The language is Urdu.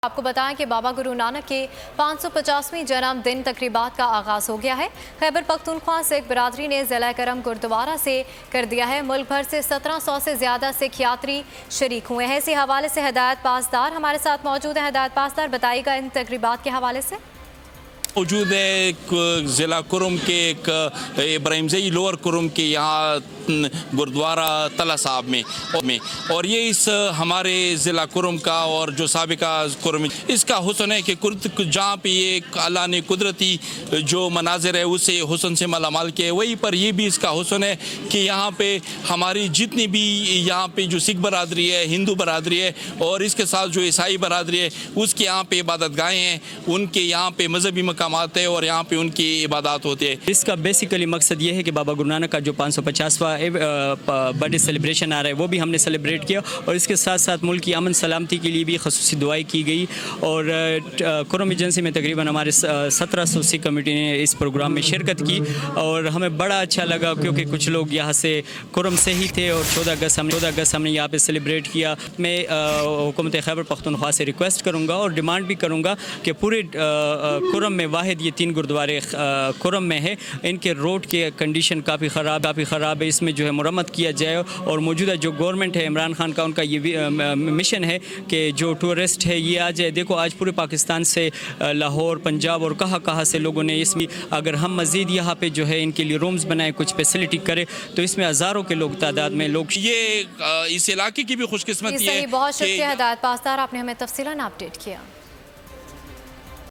آپ کو بتائیں کہ بابا گرو نانک کے 550ویں جنم دن تقریبات کا آغاز ہو گیا ہے۔ خیبر پختونخوا سکھ برادری نے ضلع کرم گردوارہ سے کر دیا ہے۔ ملک بھر سے 1700 سے زیادہ سکھ یاتری شریک ہوئے ہیں۔ اسی حوالے سے ہدایت پاسدار ہمارے ساتھ موجود ہیں۔ ہدایت پاسدار، بتائیے گا ان تقریبات کے حوالے سے۔ موجود ہے ضلع کرم کے ایک ابراہیم زئی لوور کرم کے یہاں گردوارہ تلا صاحب میں اور یہ اس ہمارے ضلع کرم کا اور جو سابقہ کرم اس کا حسن ہے کہ جہاں پہ یہ اللہ نے قدرتی جو مناظر ہے اسے حسن سے مالا مال کیا ہے، وہیں پر یہ بھی اس کا حسن ہے کہ یہاں پہ ہماری جتنی بھی یہاں پہ جو سکھ برادری ہے، ہندو برادری ہے اور اس کے ساتھ جو عیسائی برادری ہے اس کے یہاں پہ عبادت گاہیں ہیں، ان کے یہاں پہ مذہبی مقامات ہے اور یہاں پہ ان کی عبادات ہوتی ہے۔ اس کا بیسیکلی مقصد یہ ہے کہ بابا گرو نانک کا جو 550واں برتھ ڈے سیلیبریشن آ رہا ہے وہ بھی ہم نے سیلیبریٹ کیا، اور اس کے ساتھ ساتھ ملک کی امن سلامتی کے لیے بھی خصوصی دعائیں کی گئی، اور کرم ایجنسی میں تقریباً ہمارے 1700 سکھ کمیٹی نے اس پروگرام میں شرکت کی، اور ہمیں بڑا اچھا لگا کیونکہ کچھ لوگ یہاں سے کرم سے ہی تھے، اور 14 اگست ہم نے یہاں پہ سیلیبریٹ کیا۔ میں حکومت خیبر پختونخوا سے ریکویسٹ کروں گا اور ڈیمانڈ بھی کروں گا کہ پورے کرم میں واحد یہ 3 گردوارے کرم میں ہے، ان کے روڈ کے کنڈیشن کافی خراب ہے، اس میں جو ہے مرمت کیا جائے، اور موجودہ جو گورنمنٹ ہے عمران خان کا، ان کا یہ مشن ہے کہ جو ٹورسٹ ہے یہ آ جائے۔ دیکھو آج پورے پاکستان سے لاہور، پنجاب اور کہاں سے لوگوں نے اس میں، اگر ہم مزید یہاں پہ جو ہے ان کے لیے رومز بنائیں، کچھ فیسلٹی کرے، تو اس میں ہزاروں کے لوگ تعداد میں لوگ یہ اس علاقے کی بھی خوش قسمتی ہے۔ بہت شکریہ ہدایت پاسدار، آپ نے ہمیں تفصیلاً اپڈیٹ کیا۔